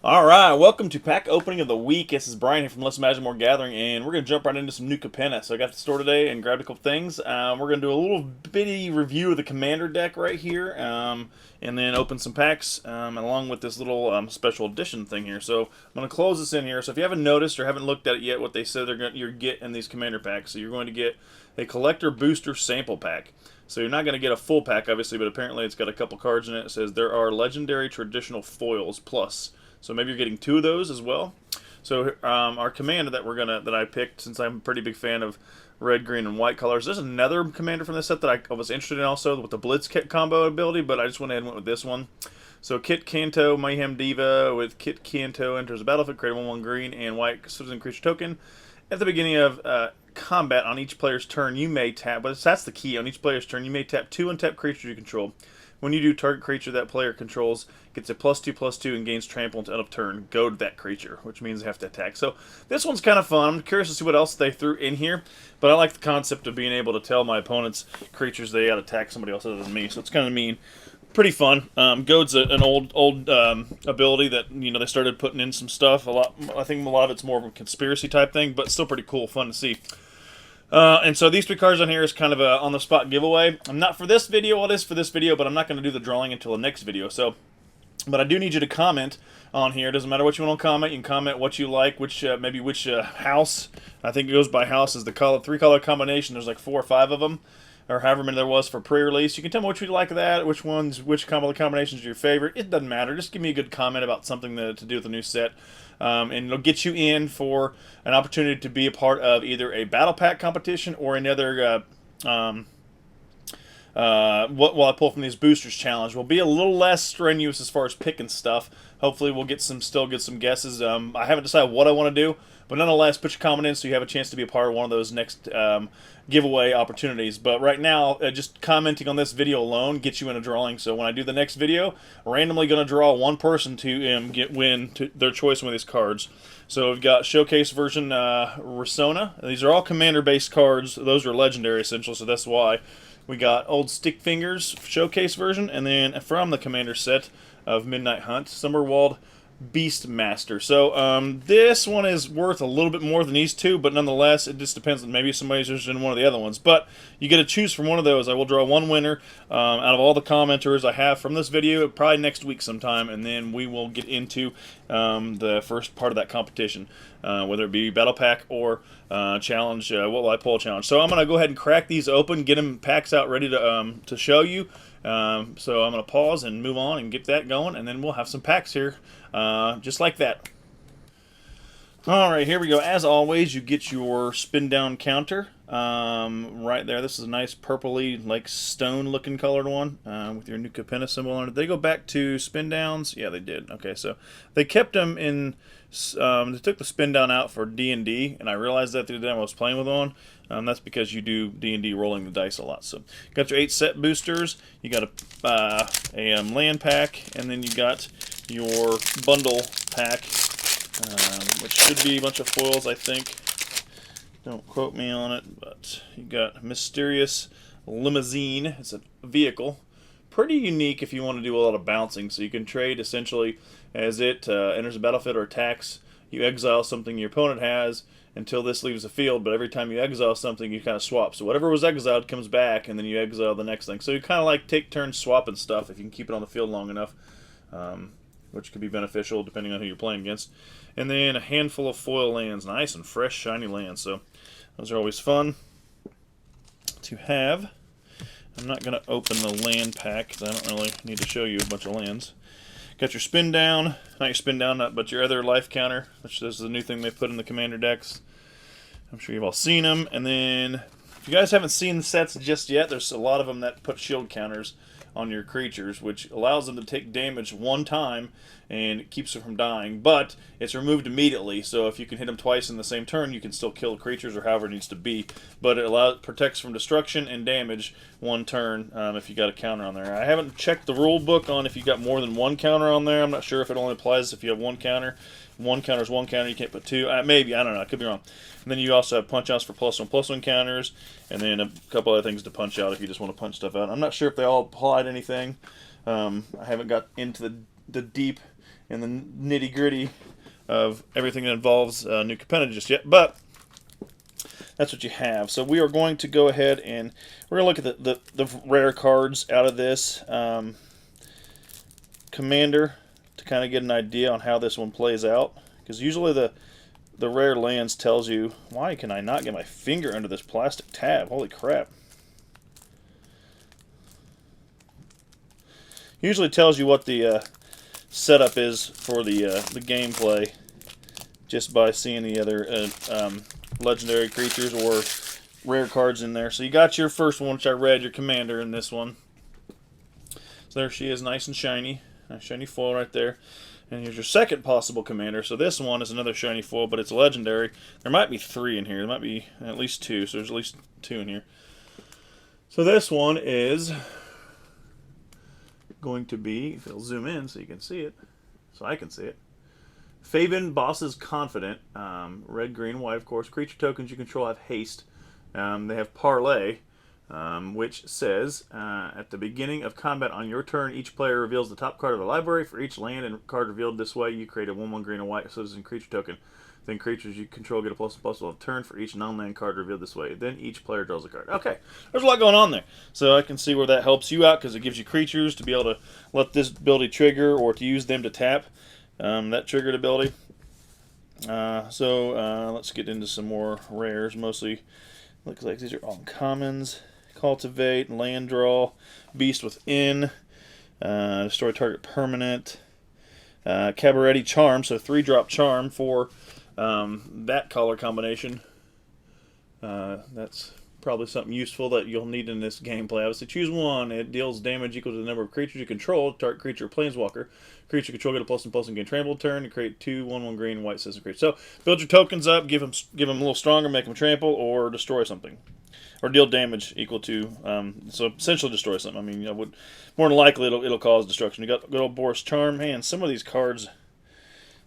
All right, welcome to pack opening of the week. This is Brian here from Less Imagine More Gathering, and we're going to jump right into some new Capena. So I got to the store today and grabbed a couple things. We're going to do a little bitty review of the Commander deck right here, and then open some packs along with this little special edition thing here. So I'm going to close this in here. So if you haven't noticed or haven't looked at it yet, what they said you're get in these Commander packs, so you're going to get a collector booster sample pack. So you're not going to get a full pack, obviously, but apparently it's got a couple cards in it. It says there are legendary traditional foils plus. So maybe you're getting two of those as well. So our commander that I picked, since I'm a pretty big fan of red, green, and white colors. There's another commander from this set that I was interested in also with the Blitz Kit combo ability, but I just went ahead and went with this one. So Kit Kanto, Mayhem Diva with Kit Kanto enters the battlefield, create a 1/1 green and white citizen creature token. At the beginning of combat on each player's turn, you may tap, but that's the key, on each player's turn, you may tap 2 untapped creatures you control. When you do, target creature that player controls gets a +2/+2 and gains trample until end of turn. Go to that creature, which means they have to attack. So this one's kind of fun. I'm curious to see what else they threw in here, but I like the concept of being able to tell my opponent's creatures they got to attack somebody else other than me. So it's kind of mean. Pretty fun. Goad's an old ability that they started putting in some stuff. I think a lot of it's more of a conspiracy type thing, but still pretty cool, fun to see. And so these 3 cards on here is kind of a on-the-spot giveaway. I'm not for this video, it is for this video, but I'm not going to do the drawing until the next video. But I do need you to comment on here. It doesn't matter what you want to comment. You can comment what you like, maybe which house. I think it goes by house is the 3-color combination. There's like 4 or 5 of them, or however many there was for pre-release. You can tell me which you like that, which combinations are your favorite. It doesn't matter. Just give me a good comment about something to do with the new set. And it'll get you in for an opportunity to be a part of either a battle pack competition or another what will I pull from these boosters challenge. Will be a little less strenuous as far as picking stuff. Hopefully we'll still get some guesses. I haven't decided what I want to do, but nonetheless, put your comment in so you have a chance to be a part of one of those next giveaway opportunities. But right now, just commenting on this video alone gets you in a drawing. So when I do the next video, randomly going to draw one person to win their choice of one of these cards. So we've got Showcase version Risona. These are all Commander-based cards. Those are legendary, essentially, so that's why. We got Old Stick Fingers Showcase version, and then from the Commander set of Midnight Hunt, Summerwald Beastmaster. So this one is worth a little bit more than these two, but nonetheless, it just depends on maybe somebody's interested in one of the other ones. But you get to choose from one of those. I will draw one winner out of all the commenters I have from this video, probably next week sometime, and then we will get into the first part of that competition, whether it be Battle Pack or challenge. What will I pull challenge? So I'm going to go ahead and crack these open, get them packs out ready to show you. So I'm going to pause and move on and get that going, and then we'll have some packs here, just like that. Alright, here we go. As always, you get your spin down counter right there. This is a nice purpley, like stone-looking colored one with your new Capena symbol on it. Did they go back to spin downs? Yeah, they did. Okay, so they kept them in. They took the spin down out for D&D, and I realized that the other day I was playing with one. That's because you do D&D rolling the dice a lot. So, got your 8 set boosters. You got a land pack, and then you got your bundle pack, which should be a bunch of foils, I think. Don't quote me on it, but you got Mysterious Limousine. It's a vehicle. Pretty unique if you want to do a lot of bouncing. So you can trade essentially as it enters the battlefield or attacks. You exile something your opponent has until this leaves the field, but every time you exile something, you kind of swap. So whatever was exiled comes back, and then you exile the next thing. So you kind of like take turns swapping stuff if you can keep it on the field long enough, which could be beneficial depending on who you're playing against. And then a handful of foil lands, nice and fresh, shiny lands. So those are always fun to have. I'm not going to open the land pack because I don't really need to show you a bunch of lands. Got your spin down, not your spin down, but your other life counter, which is the new thing they put in the Commander decks. I'm sure you've all seen them. And then, if you guys haven't seen the sets just yet, there's a lot of them that put shield counters on your creatures, which allows them to take damage one time and keeps them from dying, but it's removed immediately. So if you can hit them twice in the same turn, you can still kill the creatures or however it needs to be. But it protects from destruction and damage one turn if you got a counter on there. I haven't checked the rule book on if you got more than one counter on there. I'm not sure if it only applies if you have one counter. One counter is one counter. You can't put two. Maybe. I don't know. I could be wrong. And then you also have punch outs for +1/+1 counters, and then a couple other things to punch out if you just want to punch stuff out. I'm not sure if they all applied anything. I haven't got into the deep in the nitty-gritty of everything that involves New Capena just yet, but that's what you have. So we are going to go ahead and we're going to look at the rare cards out of this Commander to kind of get an idea on how this one plays out. Because usually the rare lands tells you, why can I not get my finger under this plastic tab? Holy crap. Usually tells you what the setup is for the gameplay just by seeing the other legendary creatures or rare cards in there. So you got your first one, which I read, your Commander in this one. So there she is, nice and shiny. Nice shiny foil right there. And here's your second possible Commander. So this one is another shiny foil, but it's legendary. There might be 3 in here. There might be at least 2, so there's at least 2 in here. So this one is going to be, if it'll zoom in so you can see it, so I can see it, Faven, Boss's Confident, red, green, white, of course. Creature tokens you control have haste. They have Parlay, which says, at the beginning of combat on your turn, each player reveals the top card of the library. For each land and card revealed this way, you create a 1/1 green and white citizen creature token. Then creatures you control get a +++ on turn for each non-land card revealed this way. Then each player draws a card. Okay, there's a lot going on there. So I can see where that helps you out because it gives you creatures to be able to let this ability trigger or to use them to tap that triggered ability. Let's get into some more rares. Mostly looks like these are all commons. Cultivate, land draw, beast within, destroy target permanent, Cabaretti charm, so 3-drop charm for that color combination. That's probably something useful that you'll need in this gameplay. Obviously, choose one. It deals damage equal to the number of creatures you control. Target creature, planeswalker. Creature control get a +++ and gain trample turn. And create 2 1/1 green white citizen creatures. So build your tokens up, give them a little stronger, make them trample, or destroy something, or deal damage equal to. So essentially destroy something. I mean, more than likely it'll cause destruction. You got good old Boris Charm. Man, some of these cards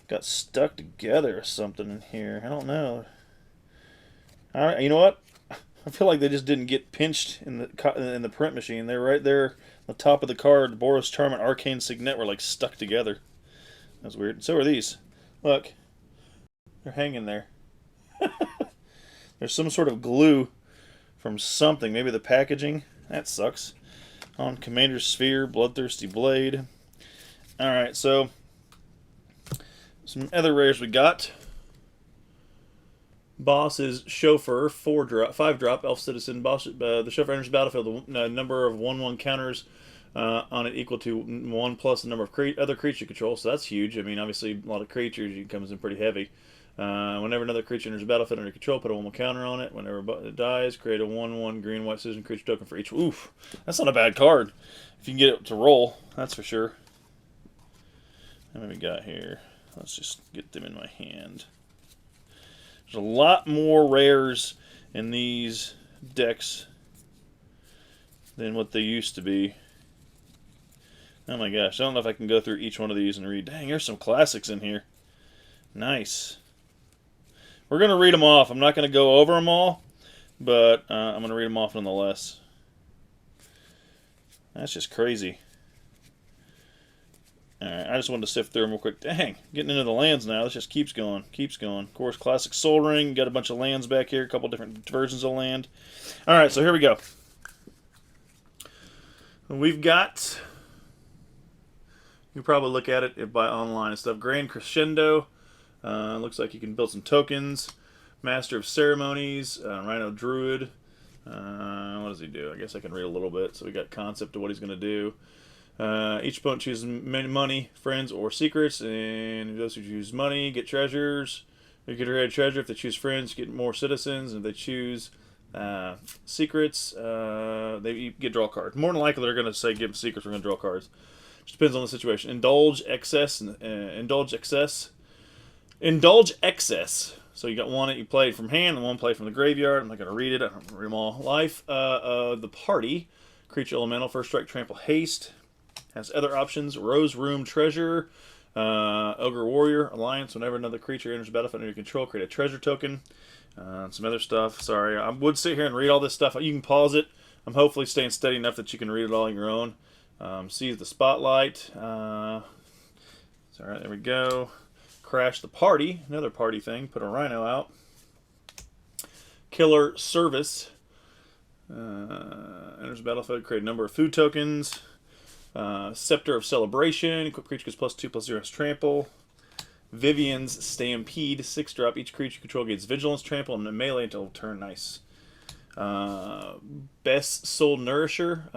got stuck together or something in here. I don't know. You know what? I feel like they just didn't get pinched in the print machine. They're right there on the top of the card. Boris Charm and Arcane Signet were like stuck together. That's weird. So are these. Look. They're hanging there. There's some sort of glue from something. Maybe the packaging. That sucks. On Commander Sphere, Bloodthirsty Blade. Alright, so some other rares we got. Boss is Chauffeur, 5-drop, Elf Citizen. Boss, the Chauffeur enters the battlefield. The number of 1/1 counters on it equal to 1 plus the number of other creature control. So that's huge. I mean, obviously, a lot of creatures, it comes in pretty heavy. Whenever another creature enters the battlefield under control, put a 1/1 counter on it. Whenever it dies, create a 1/1 green white citizen creature token for each. Oof, that's not a bad card. If you can get it to roll, that's for sure. How many we got here? Let's just get them in my hand. There's a lot more rares in these decks than what they used to be. Oh my gosh, I don't know if I can go through each one of these and read. Dang, there's some classics in here. Nice. We're going to read them off. I'm not going to go over them all, but I'm going to read them off nonetheless. That's just crazy. Alright, I just wanted to sift through them real quick. Dang, getting into the lands now. This just keeps going, keeps going. Of course, classic Soul Ring. Got a bunch of lands back here, a couple different versions of land. Alright, so here we go. We've got, you can probably look at it by online and stuff. Grand Crescendo. Looks like you can build some tokens. Master of Ceremonies. Rhino Druid. What does he do? I guess I can read a little bit. So we got concept of what he's going to do. Each opponent chooses money, friends, or secrets, and those who choose money get treasures. You get a treasure. If they choose friends, get more citizens. And if they choose secrets, they get draw cards. More than likely, they're going to say give them secrets. We're going to draw cards. Just depends on the situation. Indulge excess. Indulge excess. So you got one that you played from hand and one played from the graveyard. I'm not going to read it. I don't read them all. Life, the party, creature elemental, first strike, trample, haste. Has other options: Rose Room Treasure, Ogre Warrior, Alliance. Whenever another creature enters the battlefield under your control, create a treasure token. Some other stuff. Sorry, I would sit here and read all this stuff. You can pause it. I'm hopefully staying steady enough that you can read it all on your own. Seize the Spotlight. Is All right, there we go. Crash the Party, another party thing. Put a Rhino out. Killer Service. Enters the battlefield, create a number of food tokens. Scepter of Celebration. Equip creature gets +2/+0 trample. Vivian's Stampede. 6-drop. Each creature you control gains Vigilance, Trample, and melee until turn. Nice. Best Soul Nourisher.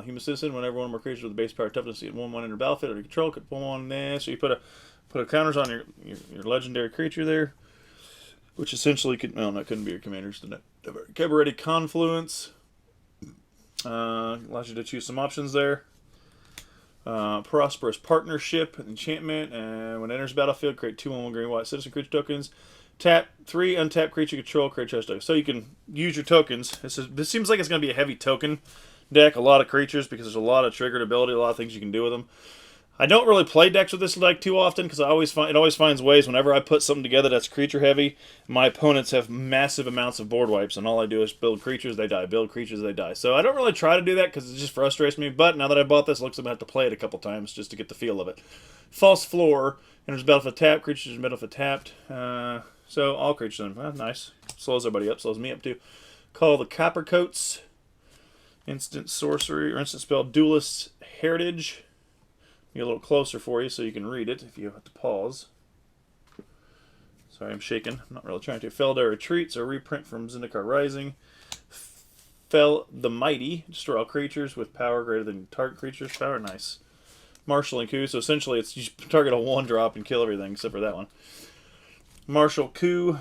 Human Citizen. Whenever one of more creatures with the base power toughness get 1/1 in your battlefield or control, could put one there. So you put a counters on your legendary creature there, which essentially could. Well, that couldn't be your commanders. Cabaret Confluence. Allows you to choose some options there. Prosperous Partnership, enchantment, and when it enters battlefield, create 2/1 green white citizen creature tokens. Tap 3 untapped creature control, create charge tokens. So you can use your tokens. This seems like it's going to be a heavy token deck, a lot of creatures, because there's a lot of triggered ability, a lot of things you can do with them. I don't really play decks with this deck too often because it always finds ways. Whenever I put something together that's creature heavy, my opponents have massive amounts of board wipes, and all I do is build creatures, they die. Build creatures, they die. So I don't really try to do that because it just frustrates me. But now that I bought this, it looks like I'm going to have to play it a couple times just to get the feel of it. False Floor enters battlefield tapped. Creatures in battlefield tapped. So all creatures, nice. Slows everybody up. Slows me up too. Call the Coppercoats. Instant sorcery or instant spell. Duelist Heritage. Get a little closer for you so you can read it if you have to pause. Sorry, I'm shaking. I'm not really trying to. Feldar Retreats, a reprint from Zendikar Rising. Fell the Mighty, destroy all creatures with power greater than target creature's power. Nice. Marshalling Coup, so essentially it's you target a 1-drop and kill everything except for that one. Martial Coup.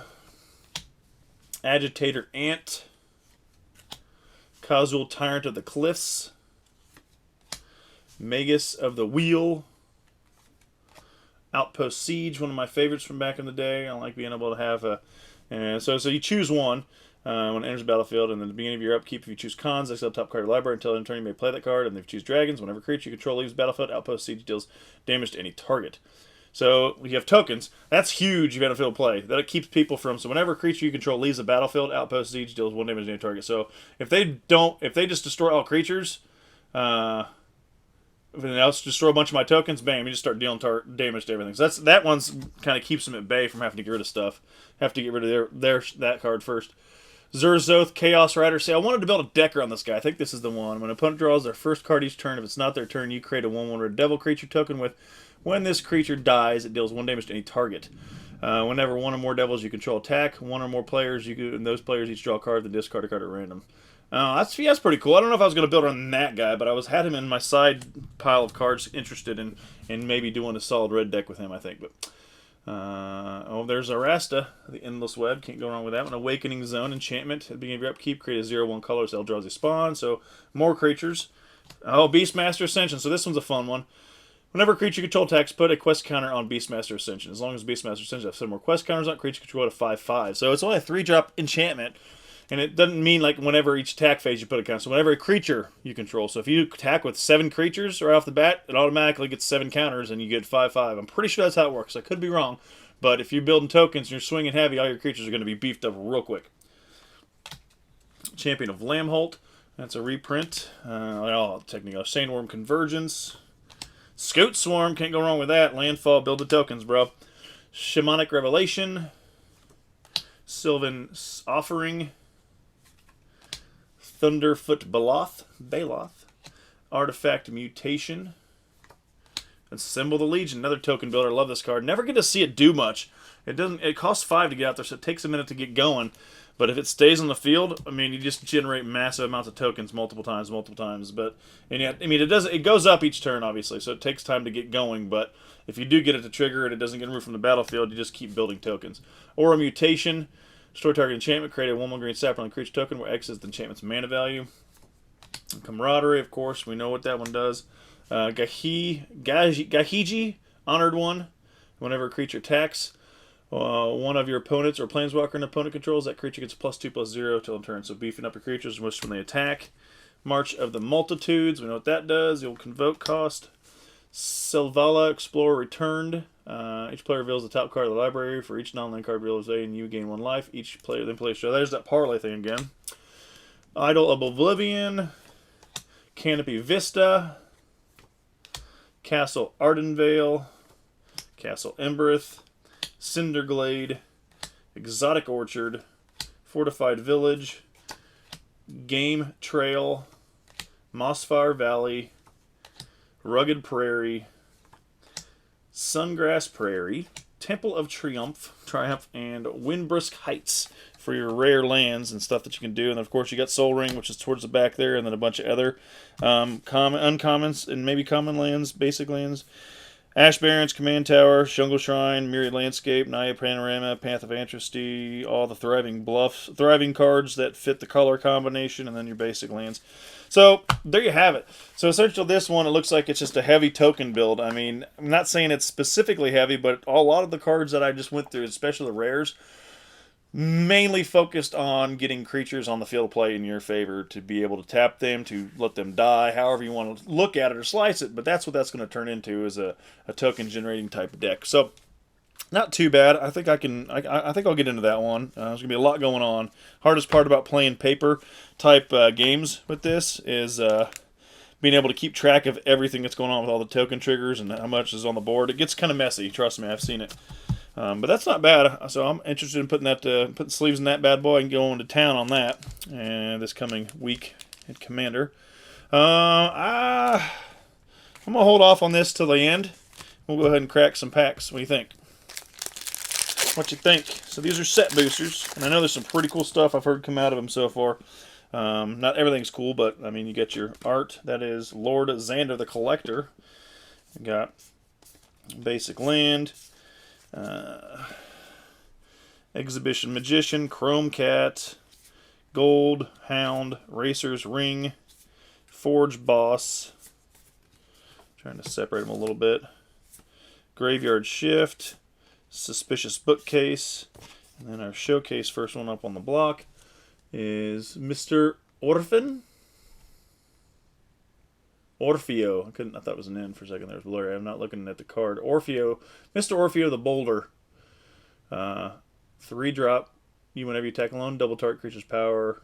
Agitator Ant. Casual Tyrant of the Cliffs. Magus of the Wheel. Outpost Siege, one of my favorites from back in the day. I like being able to have a... So you choose one when it enters the battlefield, and at the beginning of your upkeep, if you choose Cons, exile top card of your library until end of turn, you may play that card, and if you choose Dragons, whenever creature you control leaves the battlefield, Outpost Siege deals damage to any target. So you have tokens. That's huge battlefield play. That keeps people from... So whenever a creature you control leaves the battlefield, Outpost Siege deals 1 damage to any target. So if they just destroy all creatures... If anything else, destroy a bunch of my tokens, bam, you just start dealing damage to everything. So that one's kind of keeps them at bay from having to get rid of stuff. Have to get rid of that card first. Zurzoth, Chaos Rider. See, I wanted to build a deck around this guy. I think this is the one. When an opponent draws their first card each turn, if it's not their turn, you create a 1/1 red devil creature token with. When this creature dies, it deals 1 damage to any target. Whenever one or more devils you control attack, one or more players, and those players each draw a card, then discard a card at random. That's pretty cool. I don't know if I was going to build around that guy, but I had him in my side pile of cards interested in maybe doing a solid red deck with him, I think. But there's Arasta, the Endless Web. Can't go wrong with that one. Awakening Zone, enchantment. At the beginning of your upkeep, create a 0/1 color so Eldrazi spawn. So more creatures. Beastmaster Ascension. So this one's a fun one. Whenever a creature control attacks, put a quest counter on Beastmaster Ascension. As long as Beastmaster Ascension has 7 more quest counters on creature control at a 5/5. So it's only a 3-drop enchantment. And it doesn't mean like whenever each attack phase you put a counter. So whenever a creature you control. So if you attack with 7 creatures right off the bat, it automatically gets 7 counters and you get 5/5. I'm pretty sure that's how it works. I could be wrong. But if you're building tokens and you're swinging heavy, all your creatures are going to be beefed up real quick. Champion of Lamholt. That's a reprint. Technically, Sandworm Convergence. Scout Swarm. Can't go wrong with that. Landfall. Build the tokens, bro. Shamanic Revelation. Sylvan Offering. Thunderfoot Baloth, Artifact Mutation, and Symbol of the Legion, another token builder. I love this card. Never get to see it do much. It costs 5 to get out there, so it takes a minute to get going. But if it stays on the field, I mean, you just generate massive amounts of tokens multiple times. But it goes up each turn, obviously, so it takes time to get going. But if you do get it to trigger and it doesn't get removed from the battlefield, you just keep building tokens. Or a Mutation. Destroy target enchantment, create a 1/1 green saffron creature token where X is the enchantment's mana value. And Camaraderie, of course, we know what that one does. Gahiji, Honored One. Whenever a creature attacks, one of your opponents or planeswalker an opponent controls, that creature gets +2/+0 till turn. So beefing up your creatures when they attack. March of the Multitudes, we know what that does. You'll convoke cost. Selvala, Explorer Returned. Each player reveals the top card of the library. For each non-land card realization, you gain 1 life. Each player then plays. So there's that parlay thing again. Idol of Oblivion. Canopy Vista. Castle Ardenvale. Castle Embereth, Cinderglade, Exotic Orchard, Fortified Village, Game Trail, Mossfire Valley, Rugged Prairie, Sungrass Prairie, Temple of Triumph, and Windbrisk Heights for your rare lands and stuff that you can do. And of course, you got Soul Ring, which is towards the back there, and then a bunch of other uncommons and maybe common lands, basic lands. Ash Barrens, Command Tower, Shungle Shrine, Myriad Landscape, Naya Panorama, Path of Antrusty, all the thriving cards that fit the color combination, and then your basic lands. So, there you have it. So, essentially, this one, it looks like it's just a heavy token build. I mean, I'm not saying it's specifically heavy, but a lot of the cards that I just went through, especially the rares, mainly focused on getting creatures on the field of play in your favor to be able to tap them, to let them die, however you want to look at it or slice it. But that's what that's going to turn into, is a token generating type of deck. So, not too bad. I think I think I'll get into that one. There's gonna be a lot going on. Hardest part about playing paper type games with this is being able to keep track of everything that's going on with all the token triggers and how much is on the board. It gets kind of messy. Trust me, I've seen it. But that's not bad. So I'm interested in putting sleeves in that bad boy and going to town on that. And this coming week at Commander, I'm gonna hold off on this till the end. We'll go ahead and crack some packs. What do you think? What you think? So these are set boosters, and I know there's some pretty cool stuff I've heard come out of them so far. Not everything's cool, but I mean, you get your art. That is Lord Xander the Collector. You got basic land, Exhibition Magician, Chrome Cat, Gold Hound, Racer's Ring, Forge Boss. Trying to separate them a little bit. Graveyard Shift, Suspicious Bookcase, and then our showcase first one up on the block is Mr. Orphan? Orfeo. I thought it was an N for a second there. It was blurry. I'm not looking at the card. Orfeo. Mr. Orfeo the Boulder. 3-drop. Whenever you attack alone, double target creature's power.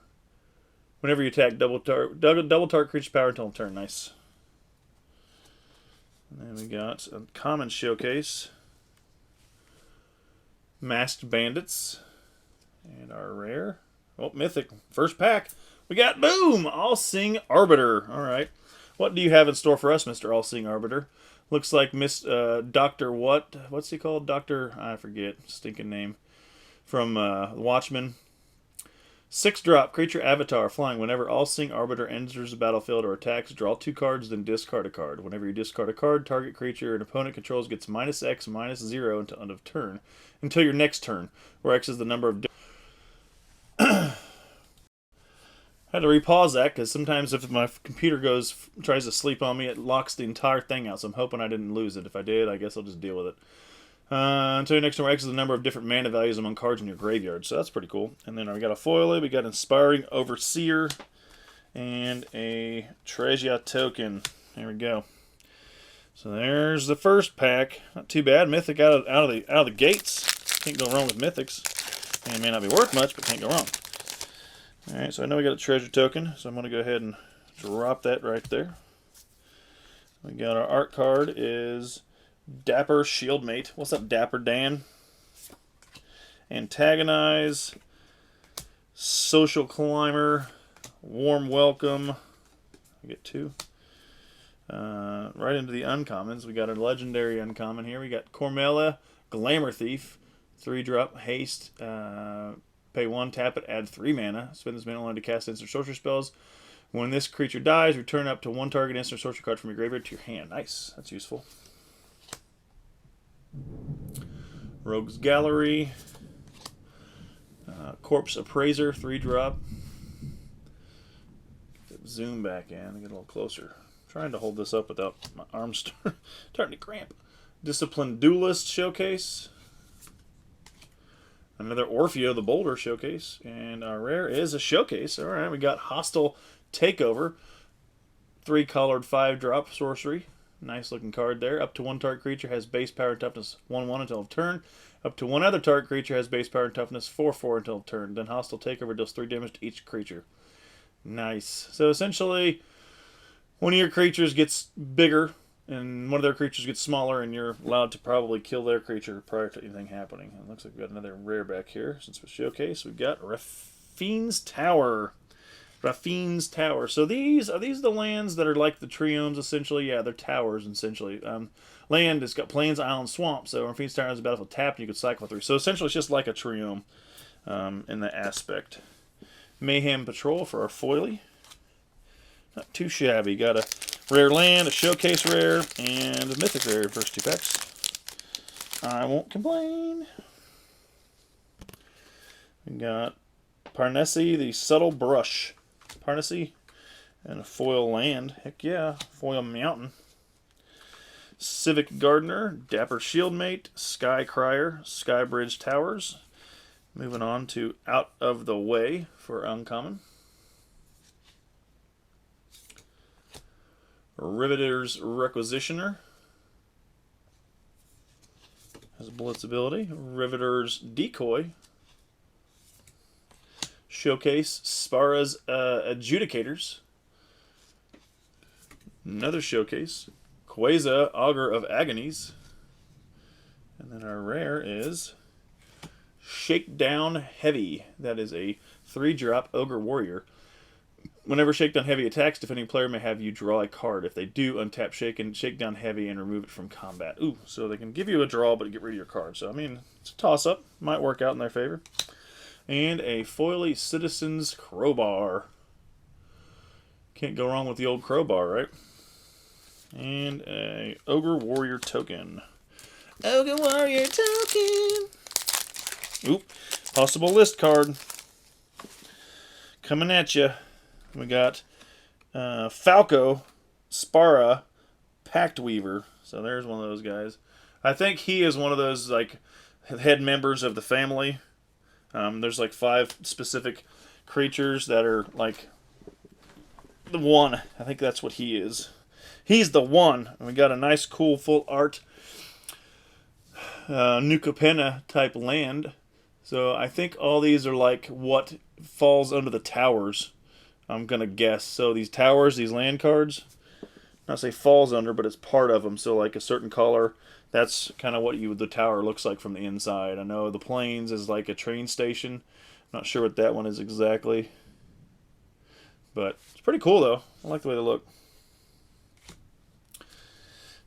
Whenever you attack, double target creature's power until turn. Nice. And then we got a common showcase. Masked Bandits. And our rare. Oh, mythic. First pack. We got, boom! All-Seeing Arbiter. Alright. What do you have in store for us, Mr. All-Seeing Arbiter? Looks like Dr. what? What's he called? Dr. I forget. Stinking name. From Watchmen. 6-drop. Creature Avatar. Flying. Whenever All-Seeing Arbiter enters the battlefield or attacks, draw 2 cards, then discard a card. Whenever you discard a card, target creature an opponent controls gets -X, -0 until end of turn. Until your next turn, where X is the number of... I had to repause that because sometimes if my computer tries to sleep on me, it locks the entire thing out. So I'm hoping I didn't lose it. If I did, I guess I'll just deal with it. Until your next turn, X is the number of different mana values among cards in your graveyard. So that's pretty cool. And then we got a foil, we got Inspiring Overseer, and a Treasure Token. There we go. So there's the first pack. Not too bad. Mythic out of the gates. Can't go wrong with mythics. And it may not be worth much, but can't go wrong. Alright, so I know we got a treasure token, so I'm going to go ahead and drop that right there. We got our art card is Dapper Shieldmate. What's up, Dapper Dan? Antagonize, Social Climber, Warm Welcome. I get 2. Right into the uncommons. We got a legendary uncommon here. We got Cormella, Glamour Thief, 3-drop, haste, pay 1, tap it, add 3 mana. Spend this mana only to cast instant sorcery spells. When this creature dies, return up to 1 target instant sorcery card from your graveyard to your hand. Nice. That's useful. Rogue's Gallery. Corpse Appraiser, 3-drop. Zoom back in and get a little closer. I'm trying to hold this up without my arms starting to cramp. Disciplined Duelist Showcase. Another Orfeo the Boulder showcase. And our rare is a showcase. Alright, we got Hostile Takeover. 3-colored 5-drop sorcery. Nice looking card there. Up to 1 target creature has base power and toughness 1/1 until of turn. Up to 1 other target creature has base power and toughness 4/4 until of turn. Then Hostile Takeover deals 3 damage to each creature. Nice. So essentially, one of your creatures gets bigger and one of their creatures gets smaller, and you're allowed to probably kill their creature prior to anything happening. It looks like we've got another rare back here. Since we showcase, we've got Raffine's Tower. Raffine's Tower. So are these the lands that are like the triomes, essentially? Yeah, they're towers, essentially. Land has got plains, island, swamp. So Raffine's Tower is a battlefield tap, and you could cycle through. So essentially, it's just like a triome in that aspect. Mayhem Patrol for our foily. Not too shabby. Got a rare land, a showcase rare, and a mythic rare first 2 packs. I won't complain. We got Parnassi, the Subtle Brush. Parnassi, and a foil land. Heck yeah, foil mountain. Civic Gardener, Dapper Shieldmate, Sky Crier, Skybridge Towers. Moving on to Out of the Way for uncommon. Riveter's Requisitioner. Has a blitz ability. Riveter's Decoy. Showcase Spara's Adjudicators. Another showcase. Quasar Augur of Agonies. And then our rare is Shakedown Heavy. That is a 3-drop Ogre Warrior. Whenever Shakedown Heavy attacks, defending player may have you draw a card. If they do, untap Shakedown Heavy and remove it from combat. Ooh, so they can give you a draw but get rid of your card. So, I mean, it's a toss-up. Might work out in their favor. And a foily Citizen's Crowbar. Can't go wrong with the old crowbar, right? And a Ogre Warrior token. Ogre Warrior token! Oop, possible list card. Coming at you. We got Falco, Spara, Pact Weaver. So there's one of those guys. I think he is one of those like head members of the family. There's like 5 specific creatures that are like the one. I think that's what he is. He's the one. And we got a nice, cool, full art New Capena type land. So I think all these are like what falls under the towers. I'm going to guess. So these towers, these land cards, not say falls under, but it's part of them. So like a certain color, that's kind of what the tower looks like from the inside. I know the plains is like a train station. Not sure what that one is exactly. But it's pretty cool though. I like the way they look.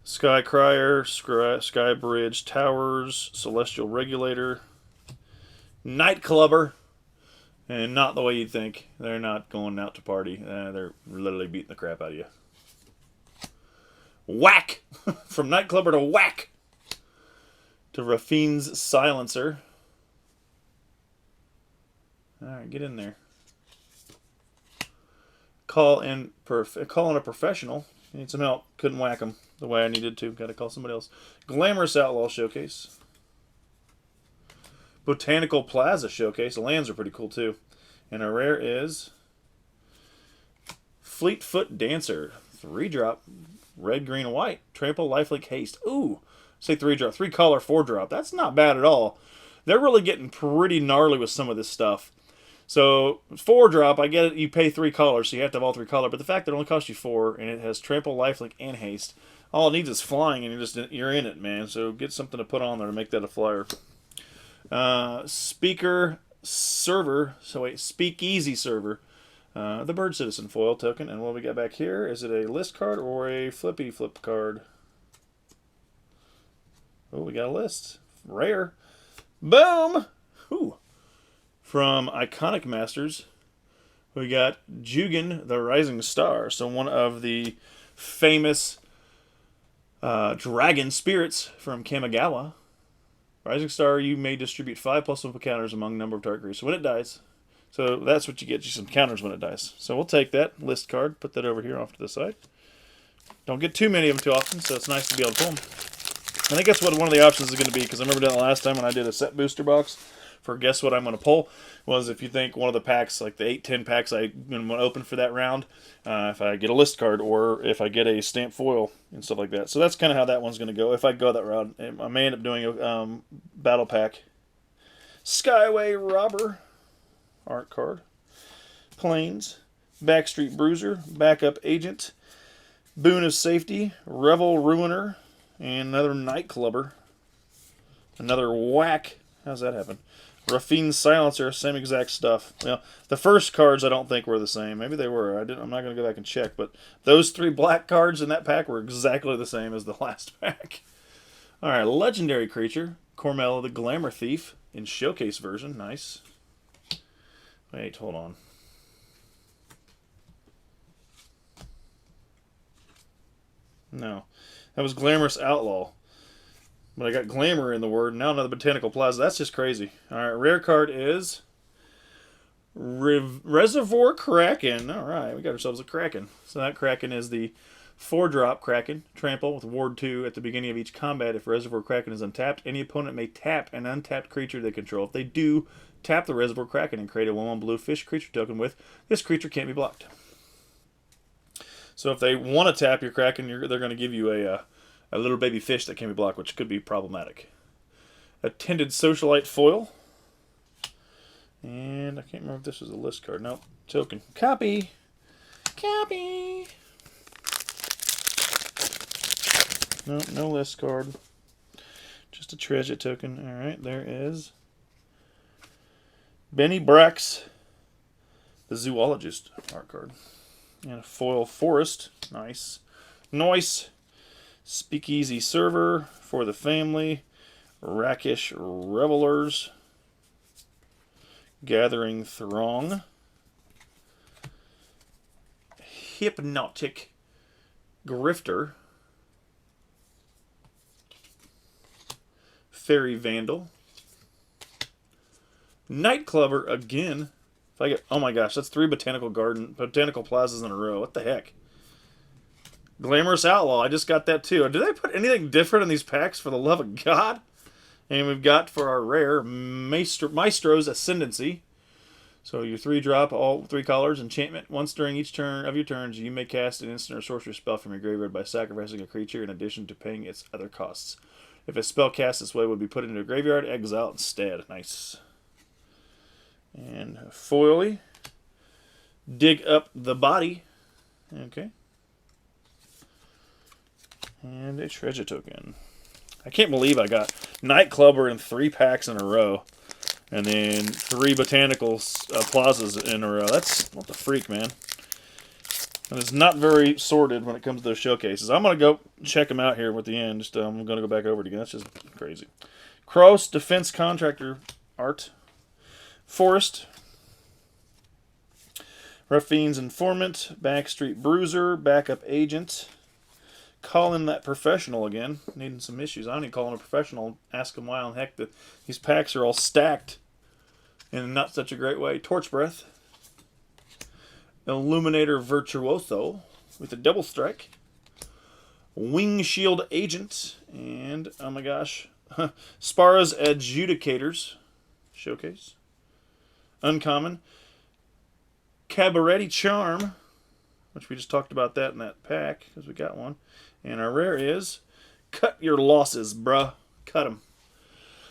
Sky Crier, Sky Bridge Towers, Celestial Regulator, Night Clubber, and not the way you'd think. They're not going out to party. They're literally beating the crap out of you. Whack! From Night Clubber to Whack! To Raffine's Silencer. Alright, get in there. Call in a professional. Need some help. Couldn't whack him the way I needed to. Got to call somebody else. Glamorous Outlaw Showcase. Botanical Plaza Showcase. The lands are pretty cool too. And our rare is Fleetfoot Dancer. 3-drop. Red, green, white. Trample, Lifelink, Haste. Ooh. Say 3-drop. 3-color, 4-drop. That's not bad at all. They're really getting pretty gnarly with some of this stuff. So 4-drop, I get it. You pay 3 colors, so you have to have all 3 color. But the fact that it only costs you 4, and it has Trample, Lifelink, and Haste, all it needs is flying, and you're in it, man. So get something to put on there to make that a flyer. Speaker Server. So wait, Speakeasy Server. The Bird Citizen foil token. And what we got back here? Is it a list card or a flippy flip card? Oh, we got a list. Rare. Boom! Ooh. From Iconic Masters, we got Jugan the Rising Star. So one of the famous dragon spirits from Kamigawa. Rising Star, you may distribute 5+1 counters among number of target creatures. So when it dies, so that's what you get, you some counters when it dies. So we'll take that list card, put that over here off to the side. Don't get too many of them too often, so it's nice to be able to pull them. I think that's what one of the options is going to be, because I remember doing it last time when I did a set booster box for guess what I'm going to pull, was if you think one of the packs, like the 8-10 packs I'm going to open for that round, if I get a list card or if I get a stamp foil and stuff like that. So that's kind of how that one's going to go. If I go that route, I may end up doing a battle pack. Skyway Robber, art card. Plains, Backstreet Bruiser, Backup Agent, Boon of Safety, Revel Ruiner, and another Nightclubber. Another Whack. How's that happen? Raffine's Silencer, same exact stuff. Well, the first cards I don't think were the same. Maybe they were. I'm not going to go back and check, but those 3 black cards in that pack were exactly the same as the last pack. All right, Legendary Creature, Cormella the Glamour Thief in Showcase version. Nice. Wait, hold on. No, that was Glamorous Outlaw. But I got Glamour in the word. Now another Botanical Plaza. That's just crazy. All right, rare card is Reservoir Kraken. All right, we got ourselves a Kraken. So that Kraken is the 4-drop Kraken. Trample with Ward 2 at the beginning of each combat. If Reservoir Kraken is untapped, any opponent may tap an untapped creature they control. If they do, tap the Reservoir Kraken and create a 1/1 blue fish creature token with. This creature can't be blocked. So if they want to tap your Kraken, they're going to give you a little baby fish that can be blocked, which could be problematic. Attended Socialite Foil. And I can't remember if this was a list card. Nope. Token. Copy. Copy. Nope, no list card. Just a treasure token. Alright, there is Benny Brax, the Zoologist art card. And a foil Forest. Nice. Noise. Speakeasy Server for the family. Rakish Revelers. Gathering Throng. Hypnotic Grifter. Fairy Vandal. Nightclubber again. If I get, oh my gosh, that's 3 Botanical Plazas in a row. What the heck? Glamorous Outlaw. I just got that too. Did they put anything different in these packs, for the love of God? And we've got for our rare Maestro's Ascendancy. So your 3-drop, all 3 colors, enchantment. Once during each turn of your turns, you may cast an instant or sorcery spell from your graveyard by sacrificing a creature in addition to paying its other costs. If a spell cast this way would be put into a graveyard, exile instead. Nice. And foily. Dig Up the Body. Okay. And a treasure token. I can't believe I got Nightclubber in 3 packs in a row. And then 3 Botanical Plazas in a row. That's what the freak, man. And it's not very sorted when it comes to those showcases. I'm going to go check them out here with the end. I'm going to go back over it again. That's just crazy. Cross Defense Contractor art. Forest. Raffine's Informant. Backstreet Bruiser. Backup Agent. Call in that professional again. Needing some issues. I don't need to call in a professional. Ask him why on heck that these packs are all stacked in not such a great way. Torch Breath. Illuminator Virtuoso with a double strike. Wing Shield Agent. And, oh my gosh, Spara's Adjudicators. Showcase. Uncommon. Cabaret Charm, which we just talked about that in that pack, because we got one. And our rare is Cut Your Losses, bruh. Cut them.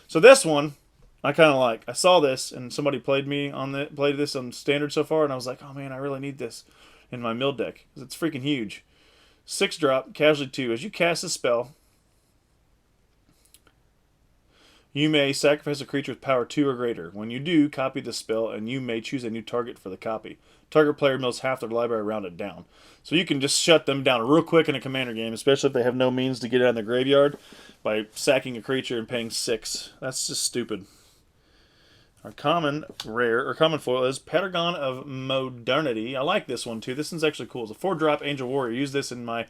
So this one, I kind of like. I saw this, and somebody played this on Standard so far, and I was like, oh man, I really need this in my mill deck, because it's freaking huge. 6-drop, Casualty 2. As you cast a spell, you may sacrifice a creature with power 2 or greater. When you do, copy the spell, and you may choose a new target for the copy. Target player mills half their library rounded down. So you can just shut them down real quick in a commander game, especially if they have no means to get it out of the graveyard, by sacking a creature and paying 6. That's just stupid. Our common rare, or common foil, is Paragon of Modernity. I like this one too. This one's actually cool. It's a 4-drop Angel Warrior. I used this in my...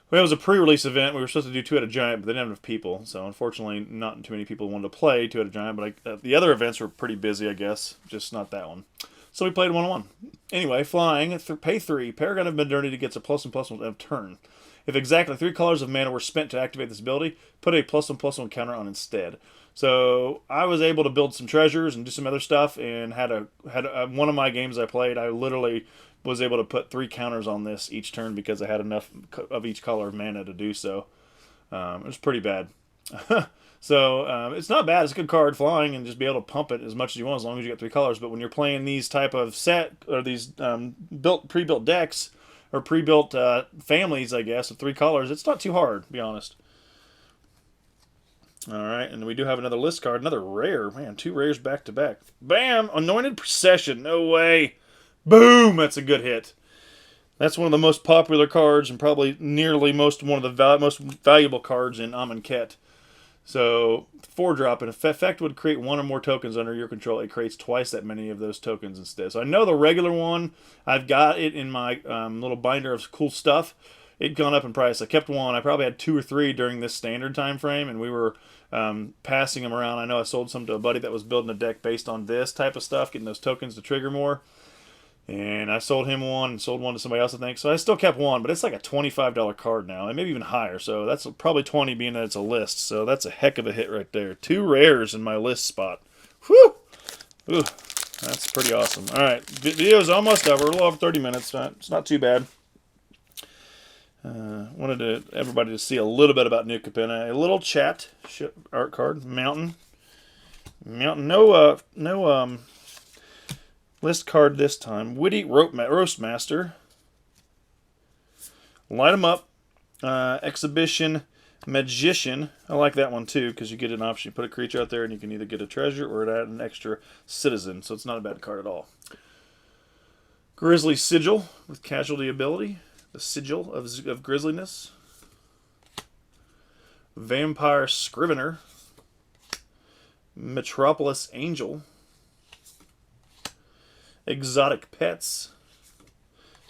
Well, it was a pre-release event. We were supposed to do 2-Headed Giant, but they didn't have enough people. So, unfortunately, not too many people wanted to play 2-Headed Giant. But the other events were pretty busy, I guess. Just not that one. So, we played 1-on-1. Anyway, flying, pay 3. Paragon of Modernity gets a +1/+1 of turn. If exactly 3 colors of mana were spent to activate this ability, put a +1/+1 counter on instead. So, I was able to build some treasures and do some other stuff. And had one of my games I played, I literally was able to put 3 counters on this each turn because I had enough of each color of mana to do so. It was pretty bad. So it's not bad. It's a good card, flying, and just be able to pump it as much as you want as long as you get 3 colors. But when you're playing these type of set, or these pre-built decks, or pre-built families, I guess, of 3 colors. It's not too hard, to be honest. All right, and we do have another list card, another rare. Man, 2 rares back to back. Bam! Anointed Procession. No way. Boom! That's a good hit. That's one of the most popular cards and probably nearly one of the most valuable cards in Amonkhet. So 4-drop, in effect, would create 1 or more tokens under your control. It creates twice that many of those tokens instead. So I know the regular one, I've got it in my little binder of cool stuff. It gone up in price. I kept 1. I probably had 2 or 3 during this standard time frame, and we were passing them around. I know I sold some to a buddy that was building a deck based on this type of stuff, getting those tokens to trigger more. And I sold him 1 and sold 1 to somebody else, I think. So I still kept 1, but it's like a $25 card now, and maybe even higher. So that's probably 20 being that it's a list. So that's a heck of a hit right there. 2 rares in my list spot. Whew! Ooh, that's pretty awesome. All right, video's almost over. A little over 30 minutes. It's not too bad. Wanted everybody to see a little bit about New Capena. A little chat art card. Mountain. No list card this time. Witty Roast Master. Light 'em up. Exhibition Magician. I like that one too because you get an option. You put a creature out there and you can either get a treasure or add an extra citizen. So it's not a bad card at all. Grizzly Sigil with casualty ability. The sigil of grisliness. Vampire Scrivener. Metropolis Angel. Exotic Pets.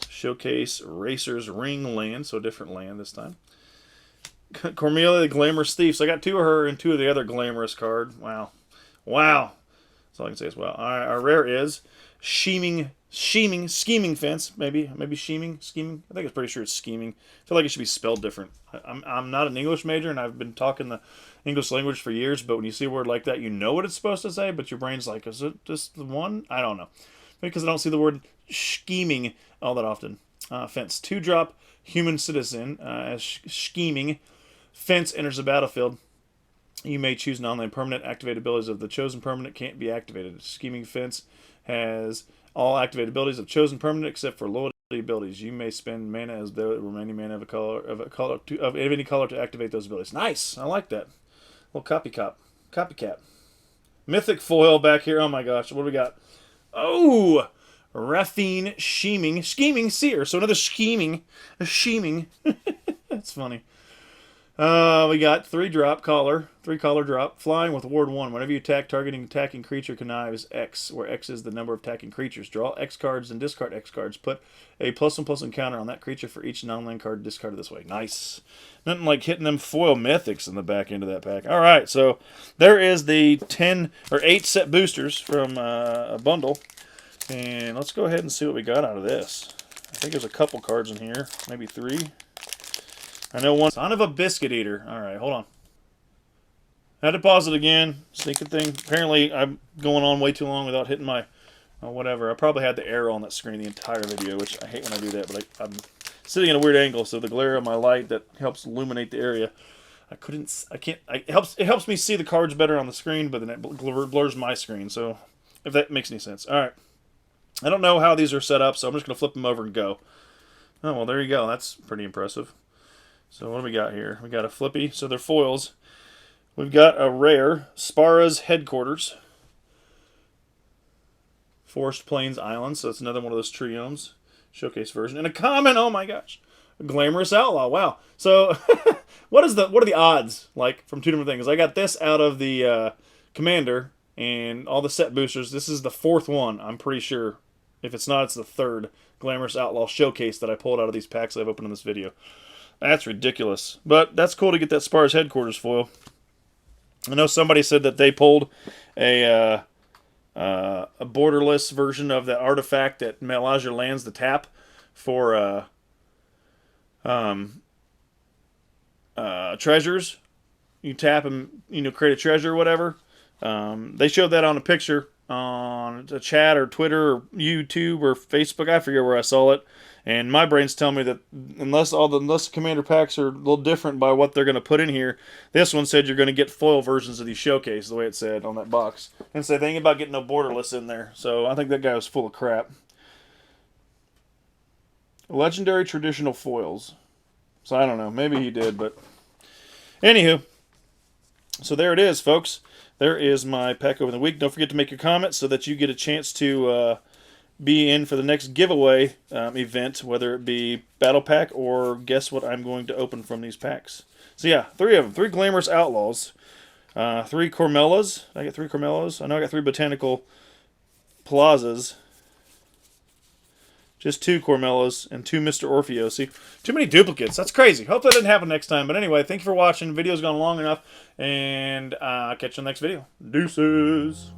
Showcase Racer's Ring Land, so a different land this time. Cormelia the Glamorous Thief. So I got 2 of her and 2 of the other glamorous card. Wow. Wow. That's all I can say is wow. Our rare is Scheming Fence. Maybe scheming. I think it's pretty sure it's scheming. I feel like it should be spelled different. I'm not an English major, and I've been talking the English language for years, but when you see a word like that, you know what it's supposed to say, but your brain's like, is it just the one? I don't know. Because I don't see the word scheming all that often. Fence. 2-drop human citizen. As scheming fence enters the battlefield, you may choose non-land permanent. Activate abilities of the chosen permanent can't be activated. Scheming fence has all activated abilities of chosen permanent except for loyalty abilities. You may spend mana as the remaining mana of any color to activate those abilities. Nice. I like that. Little copycat. Mythic foil back here. Oh my gosh. What do we got? Oh, Raffine Scheming Seer. So another scheming. That's funny. We got 3-drop collar, 3-color drop, flying with ward 1. Whenever you attack, targeting attacking creature connives X, where X is the number of attacking creatures. Draw X cards and discard X cards. Put a +1/+1 counter on that creature for each non-land card discarded this way. Nice. Nothing like hitting them foil mythics in the back end of that pack. All right, so there is the 10 or 8 set boosters from a bundle, and let's go ahead and see what we got out of this. I think there's a couple cards in here, maybe 3. I know one. Son of a biscuit eater. All right, hold on. Had to pause it again. Sneaking thing. Apparently, I'm going on way too long without hitting my whatever. I probably had the arrow on that screen the entire video, which I hate when I do that. But I'm sitting in a weird angle, so the glare of my light that helps illuminate the area. It helps me see the cards better on the screen, but then it blurs my screen. So if that makes any sense. All right. I don't know how these are set up, so I'm just going to flip them over and go. Oh, well, there you go. That's pretty impressive. So what do we got here? We got a flippy, so they're foils. We've got a rare, Spara's Headquarters. Forest Plains Island, so it's another one of those triomes. Showcase version. And a common, oh my gosh. A Glamorous Outlaw, wow. So, what are the odds, like, from 2 different things? I got this out of the Commander, and all the set boosters. This is the 4th one, I'm pretty sure. If it's not, it's the 3rd Glamorous Outlaw Showcase that I pulled out of these packs I've opened in this video. That's ridiculous. But that's cool to get that Spars Headquarters foil. I know somebody said that they pulled a borderless version of that artifact that allows your lands to tap for treasures. You tap and create a treasure or whatever. They showed that on a picture on a chat or Twitter or YouTube or Facebook. I forget where I saw it. And my brain's telling me that unless the Commander packs are a little different by what they're going to put in here, this one said you're going to get foil versions of these showcase, the way it said on that box. And say anything about getting no borderless in there. So I think that guy was full of crap. Legendary traditional foils. So I don't know. Maybe he did, but anywho. So there it is, folks. There is my pack over the week. Don't forget to make your comments so that you get a chance to be in for the next giveaway event, whether it be Battle Pack or guess what I'm going to open from these packs. So yeah, 3 of them. 3 Glamorous Outlaws. 3 Cormellas. I get 3 Cormellas. I know I got 3 Botanical Plazas. Just 2 Cormellas and 2 Mr. Orfeo. See, too many duplicates. That's crazy. Hope that doesn't happen next time. But anyway, thank you for watching. The video's gone long enough. And I'll catch you in the next video. Deuces.